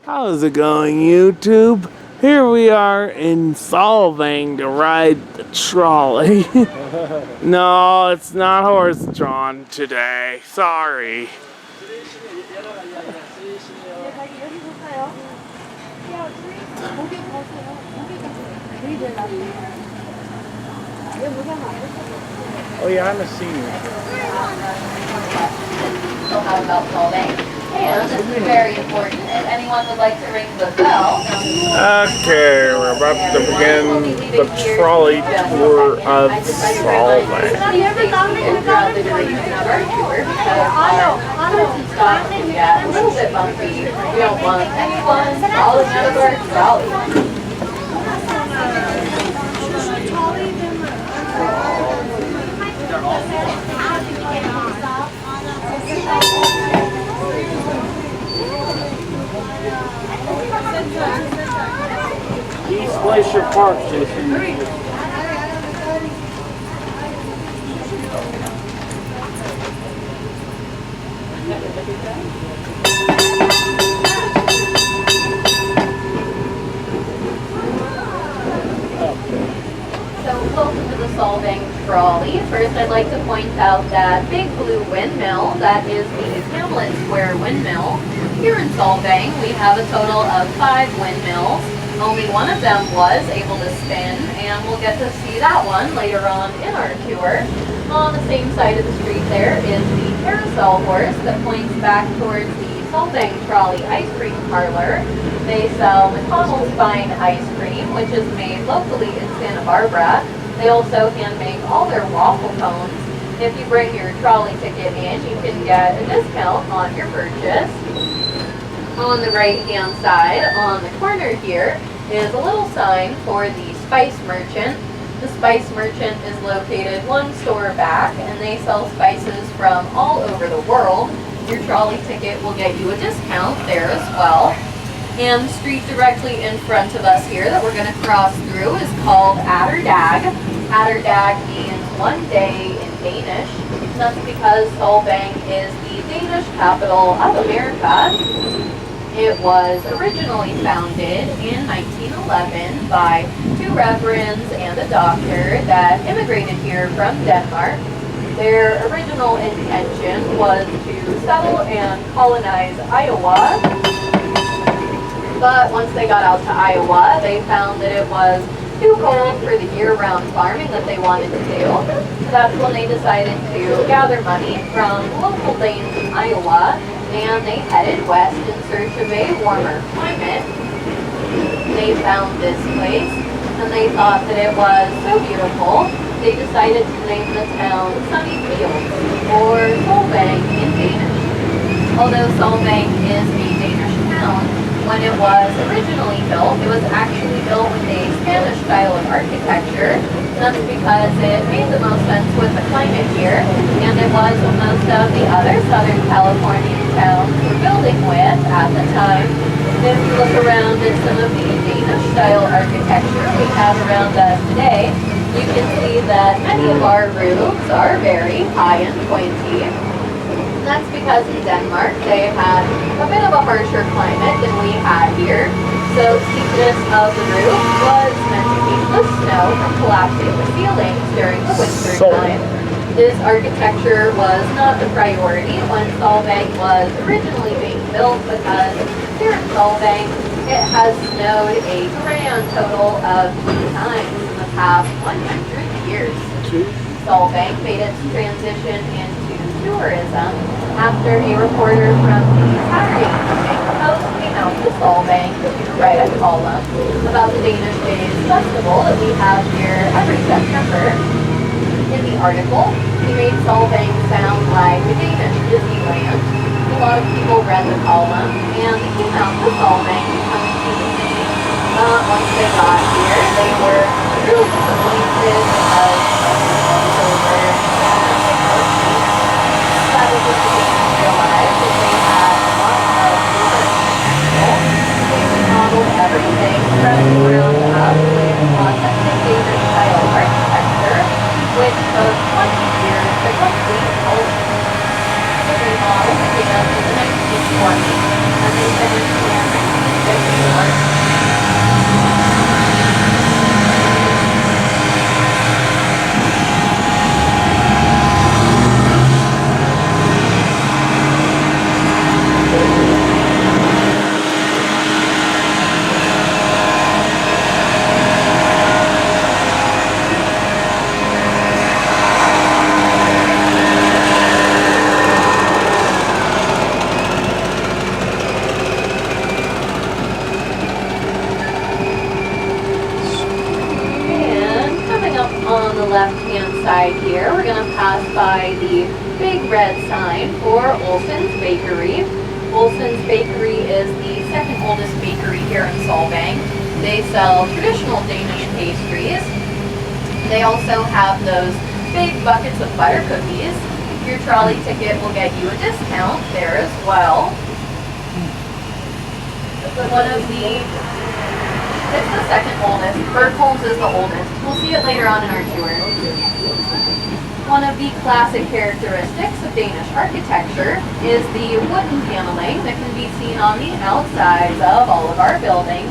How's it going, YouTube? Here we are in Solvang to ride the trolley. No, it's not horse-drawn today. Sorry. Oh yeah, I'm a senior. Still have about Solvang. And this is very important. If anyone would like to ring the bell. Okay, we're about to begin the trolley tour of Solvang. Have you ever thought throughout the duration of our tour? Because our stop can get a little bit bumpy. We don't want anyone falling out of our trolley. East Glacier Park, Jason. So welcome to the Solvang Trolley. First, I'd like to point out that big blue windmill, that is the Hamlet Square windmill. Here in Solvang, we have a total of 5 windmills. Only one of them was able to spin, and we'll get to see that one later on in our tour. On the same side of the street there is the carousel horse that points back towards the Solvang Trolley ice cream parlor. They sell McConnell's Fine ice cream, which is made locally in Santa Barbara. They also hand make all their waffle cones. If you bring your trolley ticket in, you can get a discount on your purchase. On the right-hand side, on the corner here, is a little sign for the Spice Merchant. The Spice Merchant is located one store back, and they sell spices from all over the world. Your trolley ticket will get you a discount there as well. And the street directly in front of us here that we're going to cross through is called Atterdag. Atterdag means one day in Danish. That's because Solvang is the Danish capital of America. It was originally founded in 1911 by 2 reverends and a doctor that immigrated here from Denmark. Their original intention was to settle and colonize Iowa. But once they got out to Iowa, they found that it was too cold for the year-round farming that they wanted to do. So that's when they decided to gather money from local Danes in Iowa, and they headed west in search of a warmer climate. They found this place, and they thought that it was so beautiful, they decided to name the town Sunny Fields, or Solvang in Danish. Although Solvang is a Danish town, when it was originally built, it was actually built with a Spanish style of architecture. That's because it made the most sense with the climate here, and it was what most of the other Southern Californian towns were building with at the time. If you look around at some of the Danish style architecture we have around us today, you can see that many of our roofs are very high and pointy. That's because in Denmark they had a bit of a harsher climate than we had here, so steepness of the roof was meant to keep the snow from collapsing the ceilings during the winter time. This architecture was not the priority when Solvang was originally being built, because here in Solvang it has snowed a grand total of 2 times in the past 100 years. Solvang made its transition into tourism after a reporter from the Saturday Evening Post came out to Solvang to write a column about the Danish Days Festival that we have here every September. In the article, he made Solvang sound like a Danish Disneyland. A lot of people read the column, and they came out to Solvang to come and see the city. Once they got here, they were really disappointed because it was over. That was what the Danes realized, that they had a lot of tourist potential. They remodeled everything from the ground up with authentic Danish style architecture, which took 20 years to complete. pass by the big red sign for Olson's Bakery. Olson's Bakery is the second oldest bakery here in Solvang. They sell traditional Danish pastries. They also have those big buckets of butter cookies. Your trolley ticket will get you a discount there as well. It's the second oldest. Bergholm's is the oldest. We'll see it later on in our tour. One of the classic characteristics of Danish architecture is the wooden paneling that can be seen on the outsides of all of our buildings.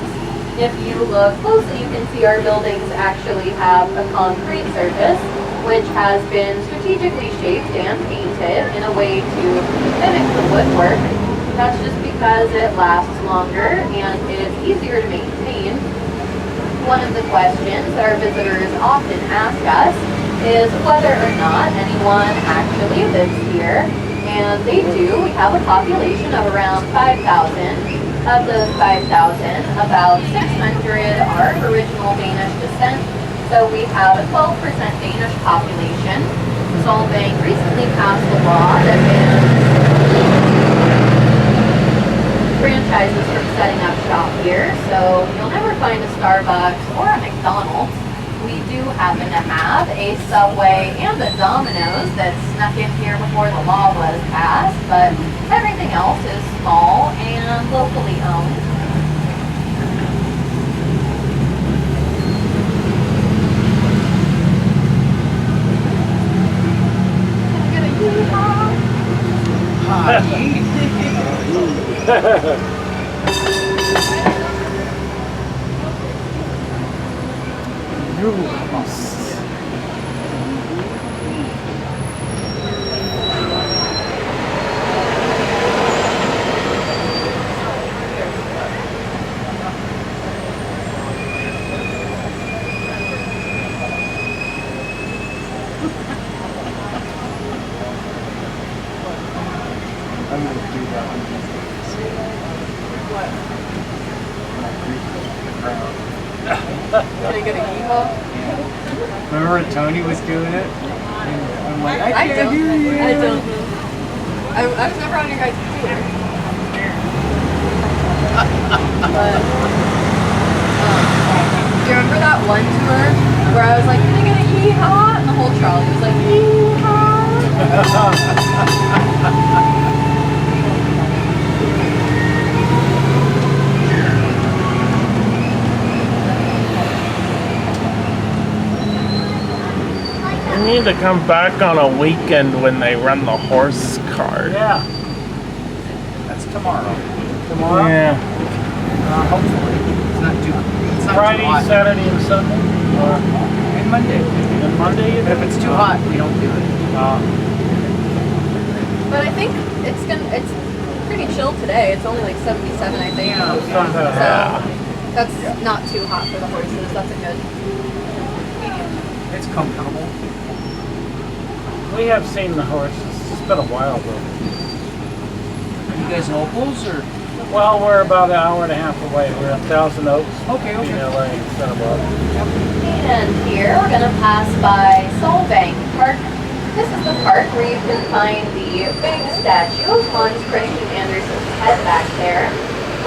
If you look closely, you can see our buildings actually have a concrete surface, which has been strategically shaped and painted in a way to mimic the woodwork. That's just because it lasts longer and is easier to maintain. One of the questions that our visitors often ask us is whether or not anyone actually lives here. And they do. We have a population of around 5,000. Of those 5,000, about 600 are of original Danish descent. So we have a 12% Danish population. Solvang recently passed a law that bans franchises from setting up shop here, so you'll never find a Starbucks or a McDonald's. We do happen to have a Subway and a Domino's that snuck in here before the law was passed, but everything else is small and locally owned. Can I get a yeehaw? I'm going to do that one. Can I get a yeehaw? Remember when Tony was doing it? And I'm like, I can't hear you. I don't know. I was never on your guys' tour. But, do you remember that one tour where I was like, can I get a yeehaw? And the whole trolley was like, yeehaw. We need to come back on a weekend when they run the horse cart. Yeah. That's tomorrow. Tomorrow? Yeah. Hopefully. It's not too Friday, hot. Saturday, and Sunday? Or And Monday. and Monday? If it's too hot, we don't do it. But I think it's pretty chill today. It's only like 77, I think. Yeah, it's not that So that's not too hot for the horses. That's a good medium. It's comfortable. We have seen the horses. It's been a while though. Are you guys locals or? Well, we're about an hour and a half away. We're in Thousand Oaks, Okay, okay. LA, instead of And here we're going to pass by Solvang Park. This is the park where you can find the big statue of Hans Christian Andersen's head back there.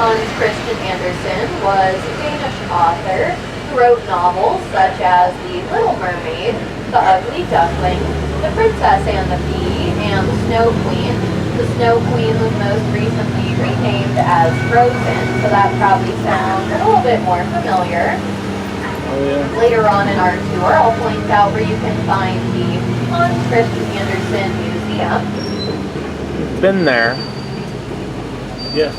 Hans Christian Andersen was a Danish author who wrote novels such as The Little Mermaid, The Ugly Duckling, The Princess and the Pea, and The Snow Queen. The Snow Queen was most recently renamed as Frozen, so that probably sounds a little bit more familiar. Oh yeah. Later on in our tour, I'll point out where you can find the Hans Christian Andersen Museum. Been there. Yes.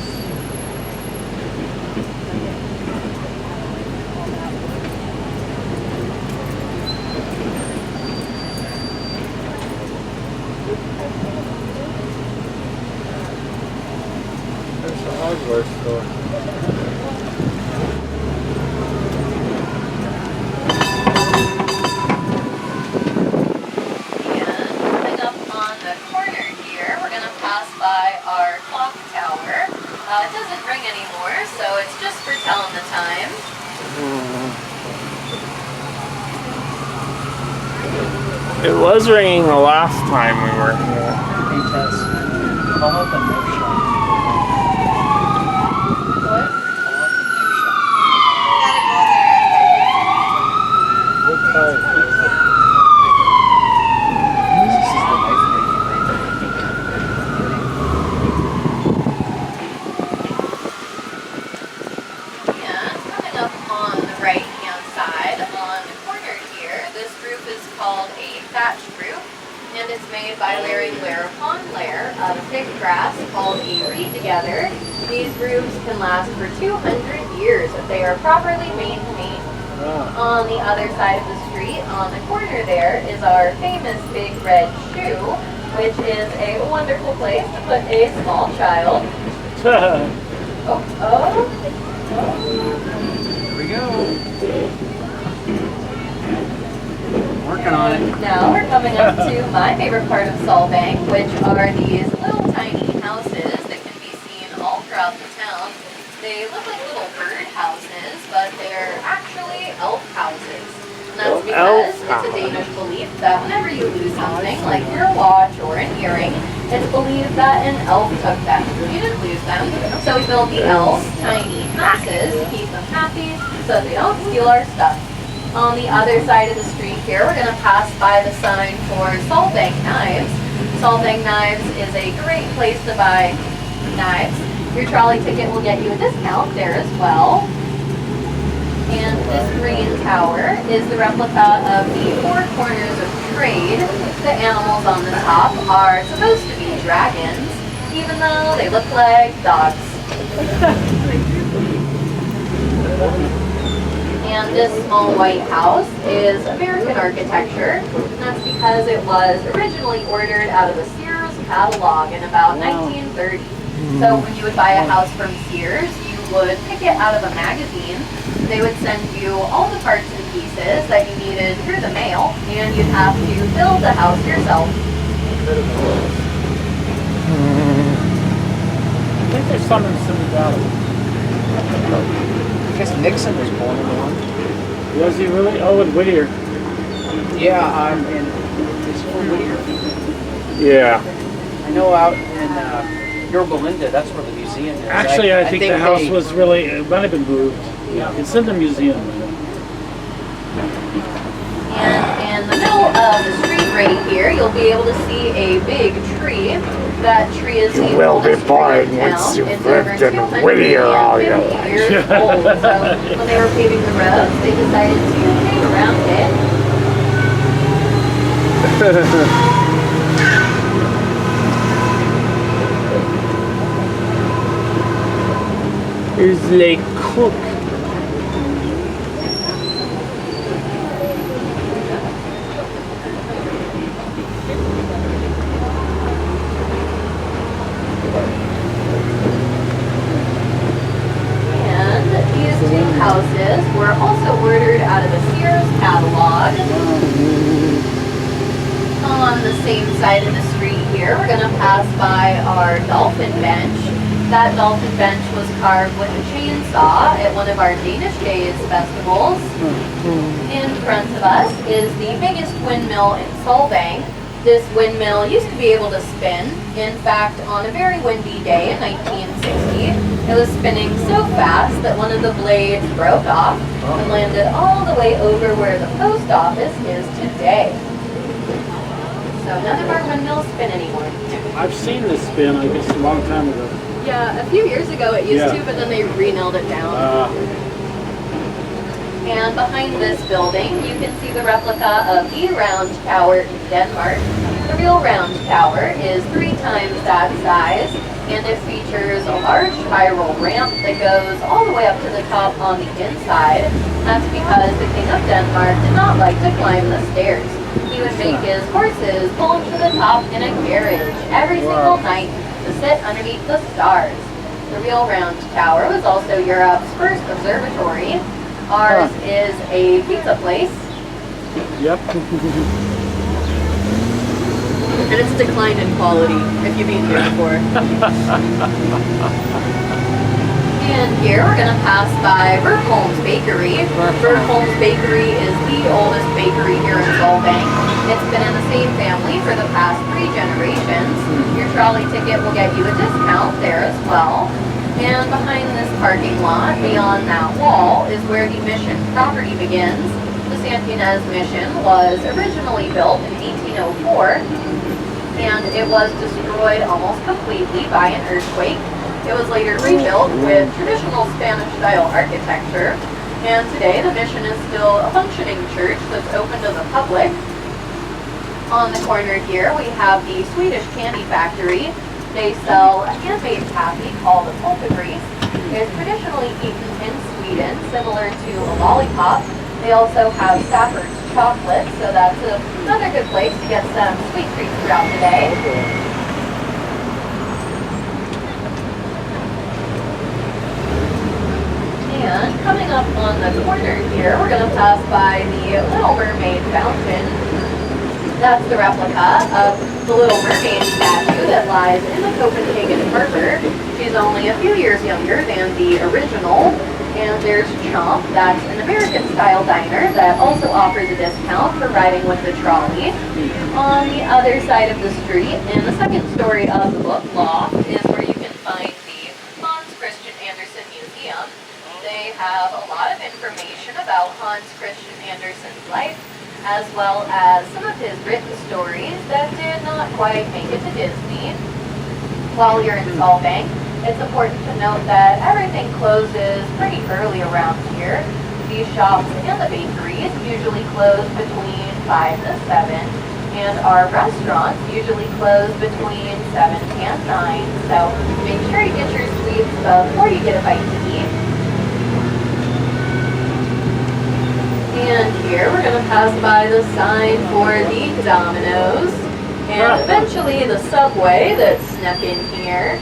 There's a hardware store. Coming up on the corner here, we're going to pass by our clock tower. It doesn't ring anymore, so it's just for telling the time. It was ringing the last time we were here. Hey, Tess. Call up a no shot. What? Hold tight. And coming up on the right-hand side, on the corner here, this roof is called a thatch roof, and it's made by layering layer upon layer of thick grass called a reed together. These roofs can last for 200 years if they are properly maintained. On the other side of the street, on the corner there, is our famous Big Red Shoe, which is a wonderful place to put a small child. Oh. Here we go. Working on it. Now we're coming up to my favorite part of Solvang, which are these little tiny houses that can be seen all throughout the town. They look like little bird houses, but they're actually elf houses. And that's because it's a Danish belief that whenever you lose something, like your watch or an earring, it's believed that an elf took them. You didn't lose them, so we built the elves tiny houses to keep them happy so they don't steal our stuff. On the other side of the street here, we're going to pass by the sign for Solvang Knives. Solvang Knives is a great place to buy knives. Your trolley ticket will get you a discount there as well. And this green tower is the replica of the four corners of trade. The animals on the top are supposed to be dragons, even though they look like dogs. And this small white house is American architecture, and that's because it was originally ordered out of the Sears catalog in about 1930. So when you would buy a house from Sears, you would pick it out of a magazine. They would send you all the parts and pieces that you needed through the mail, and you'd have to build the house yourself. I think there's some in Simi Valley. I guess Nixon was born in one. Was he really? Oh, in Whittier. Yeah, I'm in. It's from Whittier. Yeah. I know out in Yorba Linda, that's where the museum is. Actually, I think the house was really, it might have been moved. Yeah. It's in the museum. And in the middle of the street right here, you'll be able to see a big tree. That tree is the oldest tree in town. It's over 250 years old. So when they were paving the roads, they decided to pave around it. Here's Lake Cook. And these two houses were also ordered out of the Sears catalog. On the same side of the street here, we're going to pass by our dolphin bench. That dolphin bench was carved with a chainsaw at one of our Danish Days festivals. In front of us is the biggest windmill in Solvang. This windmill used to be able to spin. In fact, on a very windy day in 1960, it was spinning so fast that one of the blades broke off and landed all the way over where the post office is today. So none of our windmills spin anymore. I've seen this spin, I guess, a long time ago. Yeah, a few years ago it used to, but then they re-nailed it down. And behind this building, you can see the replica of the round tower in Denmark. The real round tower is 3 times that size, and it features a large spiral ramp that goes all the way up to the top on the inside. That's because the King of Denmark did not like to climb the stairs. He would make his horses pull him to the top in a carriage every single night to sit underneath the stars. The real round tower was also Europe's first observatory. Ours is a pizza place. Yep. And it's declined in quality if you've been here before. And here we're going to pass by Bergholm's Bakery. Bergholm's Bakery is the oldest bakery here in Solvang. It's been in the same family for the past 3 generations. Your trolley ticket will get you a discount there as well. And behind this parking lot, beyond that wall, is where the Mission property begins. The Santa Ynez Mission was originally built in 1804, and it was destroyed almost completely by an earthquake. It was later rebuilt with traditional Spanish-style architecture, and today the Mission is still a functioning church that's open to the public. On the corner here, we have the Swedish Candy Factory. They sell a handmade taffy called a polkagris. It's traditionally eaten in Sweden, similar to a lollipop. They also have Stafford's chocolate, so that's another good place to get some sweet treats throughout the day. And coming up on the corner here, we're going to pass by the Little Mermaid Fountain. That's the replica of the Little Mermaid statue that lies in the Copenhagen Harbor. She's only a few years younger than the original. And there's Chomp, that's an American-style diner that also offers a discount for riding with the trolley. On the other side of the street, in the second story of the book loft, is where you can find the Hans Christian Andersen Museum. They have a lot of information about Hans Christian Andersen's life, as well as some of his written stories that did not quite make it to Disney. While you're in Solvang, it's important to note that everything closes pretty early around here. These shops and the bakeries usually close between 5 to 7, and our restaurants usually close between 7 and 9, so make sure you get your sweets before you get a bite to eat. And here we're going to pass by the sign for the Domino's, and eventually the Subway that snuck in here.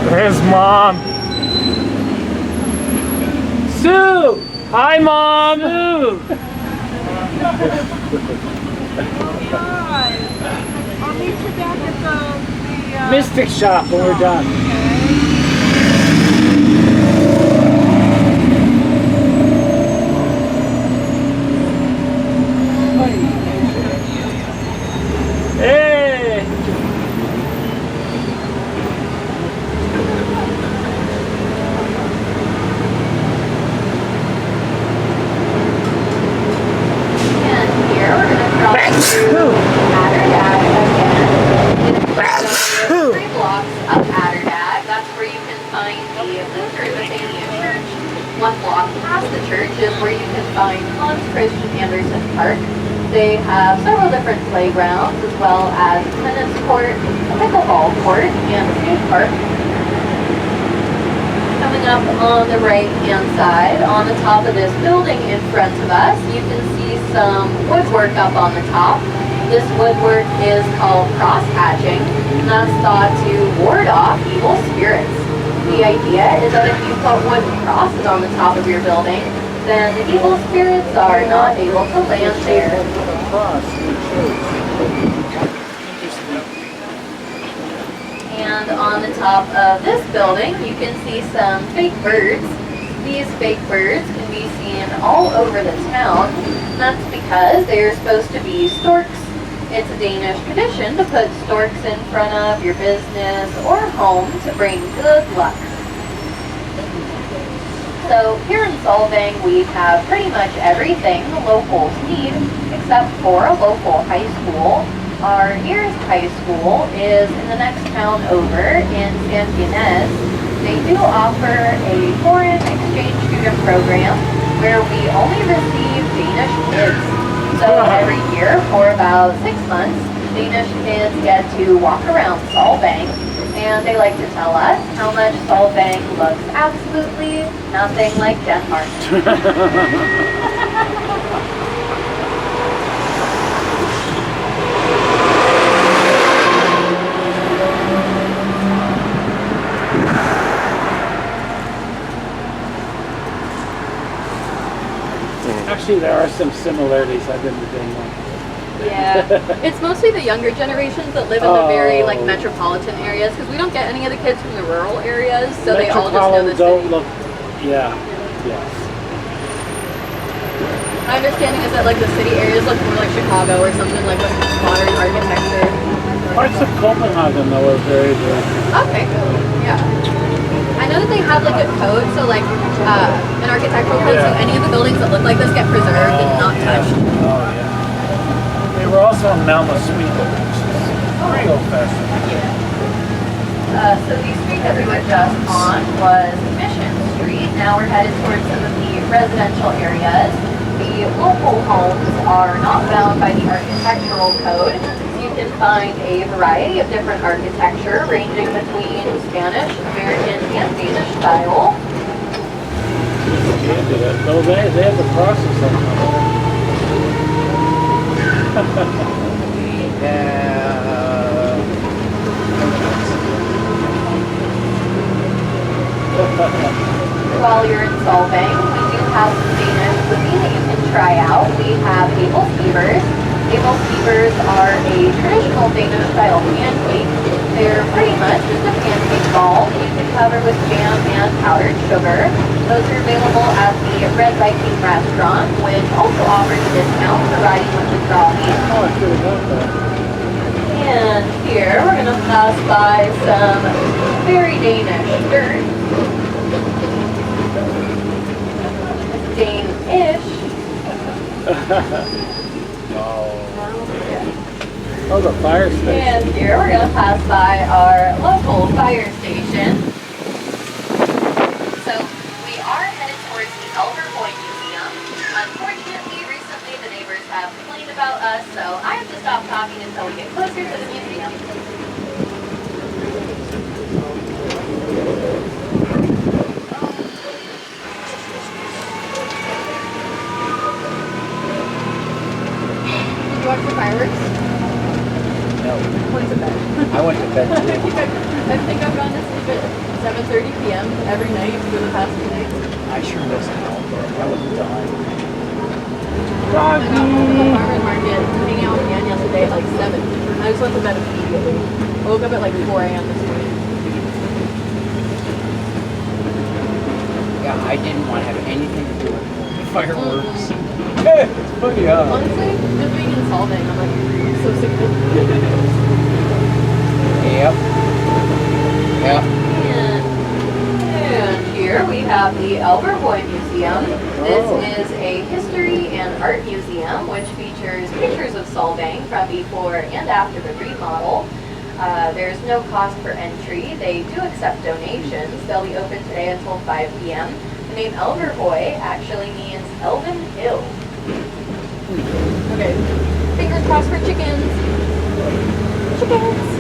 There's Mom. Sue! Hi, Mom! Sue! I'll meet you back at the Mystic Shop when we're done. Hey! And here we're going to drop Atterdag again. It's 3 blocks of Atterdag. That's where you can find the Lutheran Church. 1 block past the church is where you can find Hans Christian Andersen Park. They have several different playgrounds, as well as a tennis court, a pickleball court, and a skate park. Coming up on the right-hand side, on the top of this building in front of us, you can see some woodwork up on the top. This woodwork is called cross-hatching, and that's thought to ward off evil spirits. The idea is that if you put wooden crosses on the top of your building, then the evil spirits are not able to land there. And on the top of this building, you can see some fake birds. These fake birds can be seen all over the town. And that's because they're supposed to be storks. It's a Danish tradition to put storks in front of your business or home to bring good luck. So here in Solvang, we have pretty much everything the locals need, except for a local high school. Our nearest high school is in the next town over in Santa Ynez. They do offer a foreign exchange student program where we only receive Danish kids. So every year for about 6 months, Danish kids get to walk around Solvang. And they like to tell us how much Solvang looks absolutely nothing like Denmark. Actually, there are some similarities. I've been to Denmark. Yeah, it's mostly the younger generations that live in the very like metropolitan areas because we don't get any of the kids from the rural areas, so they all just know the city. Look, yeah, yes. My understanding is that like the city areas look more like Chicago or something like with modern architecture. Parts of Copenhagen though are very good. Okay, cool. Yeah. I know that they have like a code, so like an architectural code, so any of the buildings that look like this get preserved and not touched. Oh yeah. They were also in Malmö, Sweden, which is pretty old-fashioned. So the street that we were just on was Mission Street. Now we're headed towards some of the residential areas. The local homes are not bound by the architectural code. You can find a variety of different architecture ranging between Spanish, American, and Danish style. Though they have the process on there. While you're in Solvang, we do have some Danish cuisine that you can try out. We have Abelskivers. Abelskivers are a traditional Danish style pancake. They're pretty much just a pancake ball that you can cover with jam and powdered sugar. Those are available at the Red Viking restaurant, which also offers a discount for riding with the trolley. Oh, I should have got that. And here we're going to pass by some very Danish dirt. Dane-ish. Oh, the fire station. And here we're going to pass by our local fire station. So we are headed towards the Elverboy Museum. Unfortunately, recently the neighbors have complained about us, so I have to stop talking until we get closer to the museum. Did you watch the fireworks? No. Went to bed. I went to bed too. I think I've gone to sleep at 7:30 p.m. every night for the past 2 days. I sure missed out. I was dying. I got home from the farmer's market hanging out with Jan yesterday at like 7. I just went to bed immediately. I woke up at like 4 a.m. this morning. Yeah, I didn't want to have anything to do with the fireworks. It's funny, huh? Honestly, just being in Solvang, I'm like, I'm so sick of it. Yep. Yep. And here we have the Elverboy Museum. This is a history and art museum which features pictures of Solvang from before and after the remodel. There's no cost for entry. They do accept donations. They'll be open today until 5 p.m. The name Elverboy actually means Elven Hill. Okay, fingers crossed for chickens. Chickens!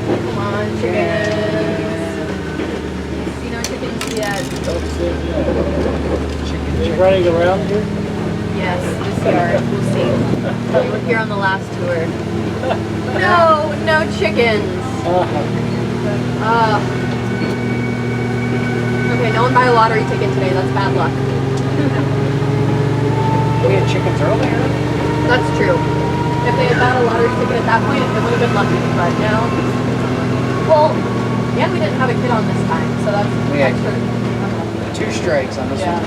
Come on, chickens. See no chickens yet. You running around here? Yes, this yard. We'll see. We were here on the last tour. No chickens. Okay, no one buy a lottery ticket today. That's bad luck. We had chickens earlier. That's true. If they had bought a lottery ticket at that point, it would have been lucky. But now, well, and we didn't have a kid on this time, so that's We had extra. 2 strikes on this one.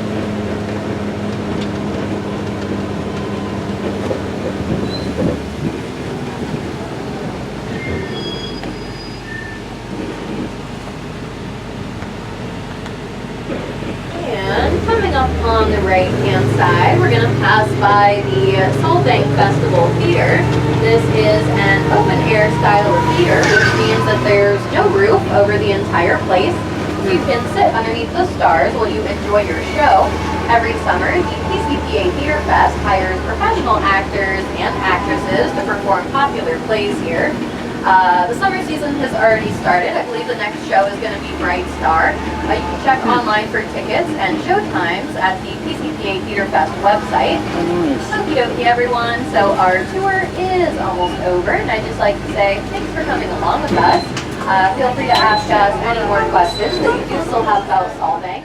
And coming up on the right-hand side, we're going to pass by the Solvang Festival Theater. This is an open-air style of theater, which means that there's no roof over the entire place. You can sit underneath the stars while you enjoy your show. Every summer, the PCPA Theater Fest hires professional actors and actresses to perform popular plays here. The summer season has already started. I believe the next show is going to be Bright Star. You can check online for tickets and show times at the PCPA Theater Fest website. Okie dokie, everyone. So our tour is almost over, and I'd just like to say thanks for coming along with us. Feel free to ask us any more questions that you do still have about Solvang.